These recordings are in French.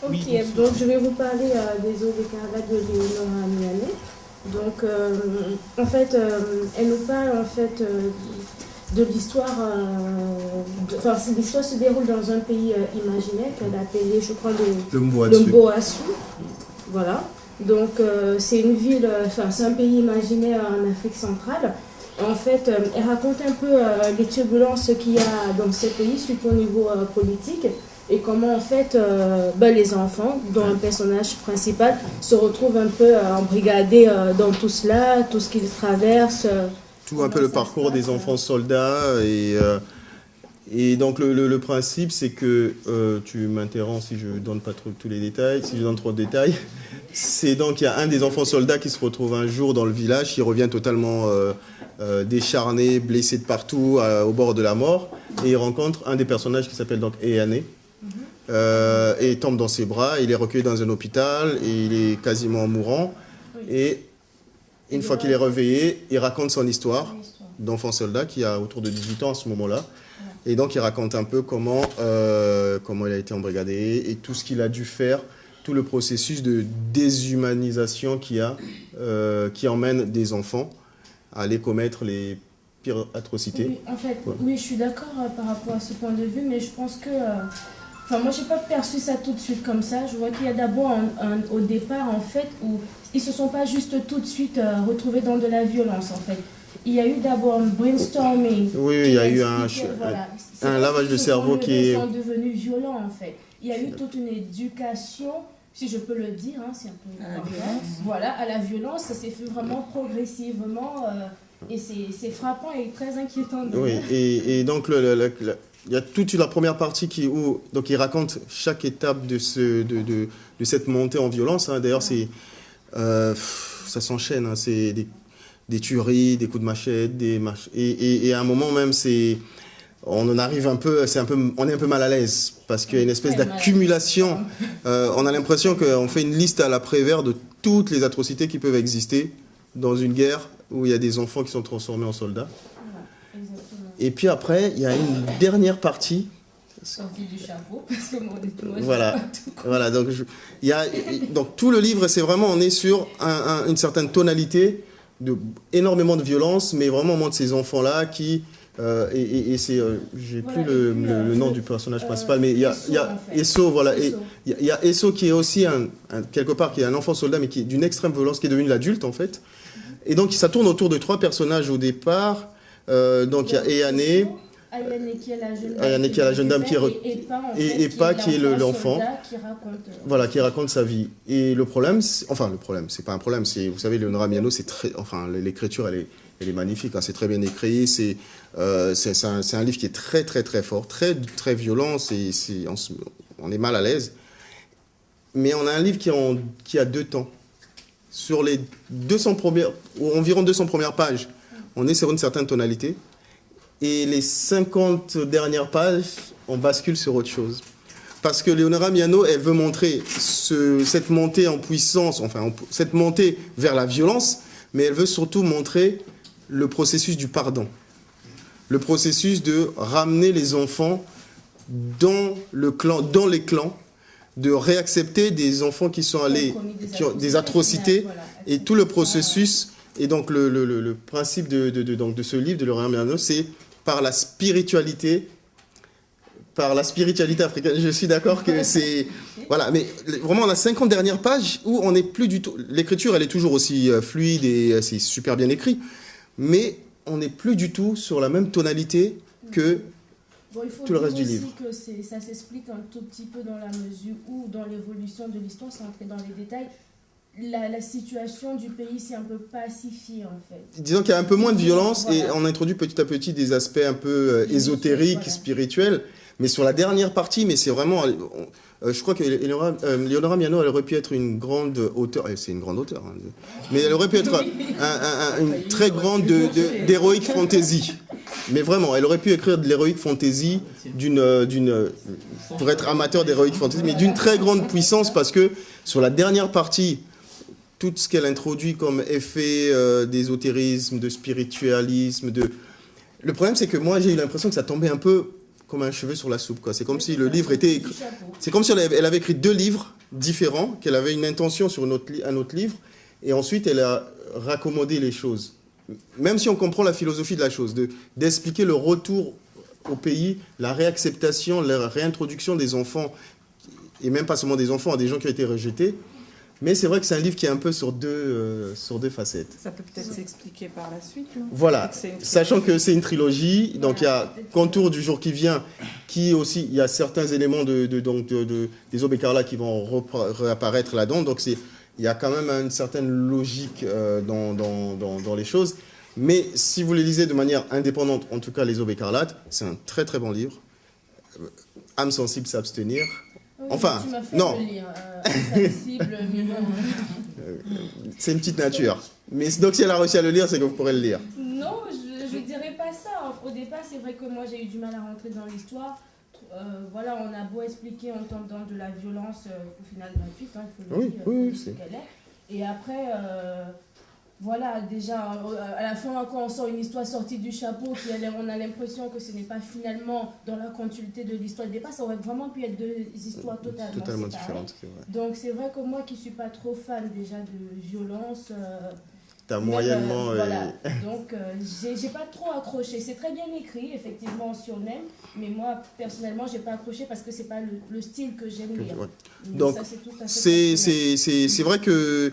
Ok, donc je vais vous parler des eaux d'écarlate de Léonora Mianet. Donc, en fait, elle nous parle en fait de l'histoire. Enfin, l'histoire se déroule dans un pays imaginaire qu'elle a appelé, je crois, le Mboassou. Voilà. Donc, c'est une ville, enfin, c'est un pays imaginaire en Afrique centrale. En fait, elle raconte un peu les turbulences qu'il y a dans ce pays, surtout au niveau politique, et comment, en fait, les enfants, dont le personnage principal, se retrouvent un peu embrigadés dans tout cela, tout ce qu'ils traversent. Tout un peu le parcours des enfants soldats. Et donc, le principe, c'est que, tu m'interromps si je ne donne pas tous les détails, si je donne trop de détails. C'est donc, il y a un des enfants soldats qui se retrouve un jour dans le village, qui revient totalement décharné, blessé de partout, au bord de la mort. Et il rencontre un des personnages qui s'appelle donc Eyane. Et il tombe dans ses bras, il est recueilli dans un hôpital, et il est quasiment mourant. Et une fois qu'il est réveillé, il raconte son histoire d'enfant soldat qui a autour de 18 ans à ce moment-là. Et donc, il raconte un peu comment il a été embrigadé et tout ce qu'il a dû faire, tout le processus de déshumanisation qu'il y a, qui emmène des enfants à aller commettre les pires atrocités. Oui, en fait, oui, je suis d'accord par rapport à ce point de vue, mais je pense que... Enfin, moi, je n'ai pas perçu ça tout de suite comme ça. Je vois qu'il y a d'abord, au départ, en fait, où ils ne se sont pas juste tout de suite retrouvés dans de la violence, en fait. Il y a eu d'abord un brainstorming. Oui, il y a eu un lavage de cerveau qui est... Ils sont devenus violents, en fait. Il y a eu toute une éducation, si je peux le dire, hein, c'est un peu... À la violence. Voilà, à la violence, ça s'est fait vraiment progressivement, et c'est frappant et très inquiétant. Oui, et donc, il y a toute la première partie où donc il raconte chaque étape de cette montée en violence. Hein. D'ailleurs, ça s'enchaîne. Hein. C'est des tueries, des coups de machette, et à un moment même, on en arrive un peu, on est un peu mal à l'aise parce qu'il y a une espèce d'accumulation. On a l'impression qu'on fait une liste à la Prévert de toutes les atrocités qui peuvent exister dans une guerre où il y a des enfants qui sont transformés en soldats. Et puis après, il y a une dernière partie. Sortie du chapeau, parce que moi, voilà. Donc, donc tout le livre, c'est vraiment, on est sur une certaine tonalité énormément de violence, mais vraiment au moins de ces enfants-là qui... j'ai plus le nom du personnage principal, mais il y a Esso, voilà. Et il y a Esso qui est aussi, quelque part, qui est un enfant soldat, mais qui est d'une extrême violence, qui est devenu l'adulte, en fait. Et donc, ça tourne autour de 3 personnages au départ. Donc, il y a Eyane qui est la jeune dame et Epa qui est l'enfant. Voilà, qui raconte sa vie. Et le problème, c'est pas un problème. Vous savez, Léonora Miano, l'écriture, elle est magnifique. Hein, c'est très bien écrit. C'est un livre qui est très, très, très fort, très, très violent. On est mal à l'aise. Mais on a un livre qui a 2 temps. Sur les 200 premières, ou environ 200 premières pages, on est sur une certaine tonalité. Et les 50 dernières pages, on bascule sur autre chose. Parce que Léonora Miano, elle veut montrer cette montée en puissance, cette montée vers la violence, mais elle veut surtout montrer le processus du pardon. Le processus de ramener les enfants dans les clans, de réaccepter des enfants qui sont allés, qui ont des atrocités, et tout le processus. Et donc le principe de ce livre de Léonora Miano, c'est par la spiritualité africaine. Je suis d'accord que c'est... Voilà, mais vraiment, on a 50 dernières pages où on n'est plus du tout... L'écriture, elle est toujours aussi fluide et c'est super bien écrit, mais on n'est plus du tout sur la même tonalité que tout le reste du livre. Il faut dire aussi que ça s'explique un tout petit peu dans la mesure où, dans l'évolution de l'histoire, sans entrer dans les détails, la situation du pays s'est un peu pacifiée, en fait. Disons qu'il y a un peu moins de violence, et on introduit petit à petit des aspects un peu ésotériques, spirituels. Mais sur la dernière partie, mais c'est vraiment... je crois que Léonora Miano, elle aurait pu être une grande auteure. C'est une grande auteure. Hein, mais elle aurait pu être une très grande d'heroic fantasy. Mais vraiment, elle aurait pu écrire de l'heroic fantasy pour être amateur d'heroic fantasy, mais d'une très grande puissance, parce que sur la dernière partie, tout ce qu'elle introduit comme effet d'ésotérisme, de spiritualisme, le problème, c'est que moi, j'ai eu l'impression que ça tombait un peu comme un cheveu sur la soupe, quoi. C'est comme si le livre était... C'est comme si elle avait écrit 2 livres différents, qu'elle avait une intention sur un autre livre, et ensuite elle a raccommodé les choses. Même si on comprend la philosophie de la chose, d'expliquer le retour au pays, la réacceptation, la réintroduction des enfants, et même pas seulement des enfants, à des gens qui ont été rejetés. Mais c'est vrai que c'est un livre qui est un peu sur deux facettes. Ça peut peut-être s'expliquer par la suite. Non, voilà, sachant que c'est une trilogie, donc il y a Contour du jour qui vient, qui aussi, il y a certains éléments des Aubes écarlates qui vont réapparaître là-dedans, donc il y a quand même une certaine logique dans les choses. Mais si vous les lisez de manière indépendante, en tout cas les Aubes écarlates, c'est un très très bon livre. Âme sensible, s'abstenir. Oui, enfin, tu m'as fait non. le lire, sensible, mignon. C'est une petite nature. Mais donc si elle a réussi à le lire, c'est que vous pourrez le lire. Non, je ne dirais pas ça. Au départ, c'est vrai que moi, j'ai eu du mal à rentrer dans l'histoire. Voilà, on a beau expliquer en tendant de la violence, au final gratuite, hein, il faut le dire, oui, ce qu'elle est. Et après, voilà, déjà, à la fin, quand on sort une histoire sortie du chapeau, on a l'impression que ce n'est pas finalement dans la continuité de l'histoire de départ, ça aurait vraiment pu être 2 histoires totalement différentes. C'est vrai. Donc c'est vrai que moi qui ne suis pas trop fan déjà de violence... T'as moyennement... voilà, donc j'ai pas trop accroché. C'est très bien écrit, effectivement, si on aime, mais moi, personnellement, j'ai pas accroché parce que c'est pas le style que j'aime lire. Ouais. Mais Donc, ça, c'est vrai que...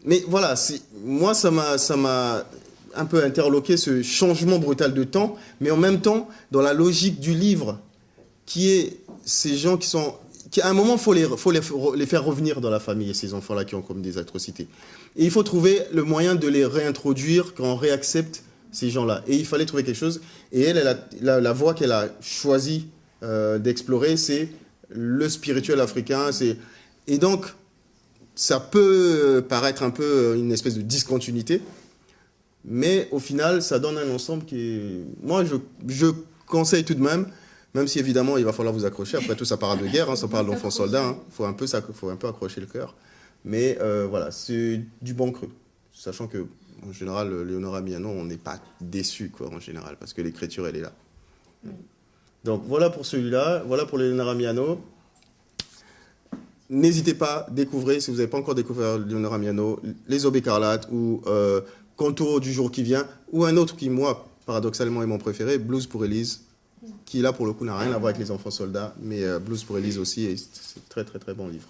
Mais voilà, moi, ça m'a un peu interloqué, ce changement brutal de temps, mais en même temps, dans la logique du livre, qui est ces gens qui sont... à un moment, il faut les faire revenir dans la famille, ces enfants-là qui ont commis des atrocités. Et il faut trouver le moyen de les réintroduire quand on réaccepte ces gens-là. Et il fallait trouver quelque chose. Et la voie qu'elle a choisi d'explorer, c'est le spirituel africain. Et donc, ça peut paraître un peu une espèce de discontinuité, mais au final, ça donne un ensemble qui est... Moi, je conseille tout de même si évidemment, il va falloir vous accrocher. Après tout, ça parle de guerre, hein, ça parle d'enfants soldats. Hein. Faut un peu accrocher le cœur. Mais voilà, c'est du bon cru. Sachant que, en général, Leonora Miano, on n'est pas déçu, quoi, en général, parce que l'écriture, elle est là. Donc voilà pour celui-là, voilà pour Leonora Miano. N'hésitez pas, découvrez, si vous n'avez pas encore découvert Leonora Miano, Les Aubes écarlates ou Contour du jour qui vient, ou un autre qui, moi, paradoxalement, est mon préféré, Blues pour Élise, qui, là, pour le coup, n'a rien à voir avec les enfants soldats, mais Blues pour Élise aussi, et c'est un très, très, très bon livre.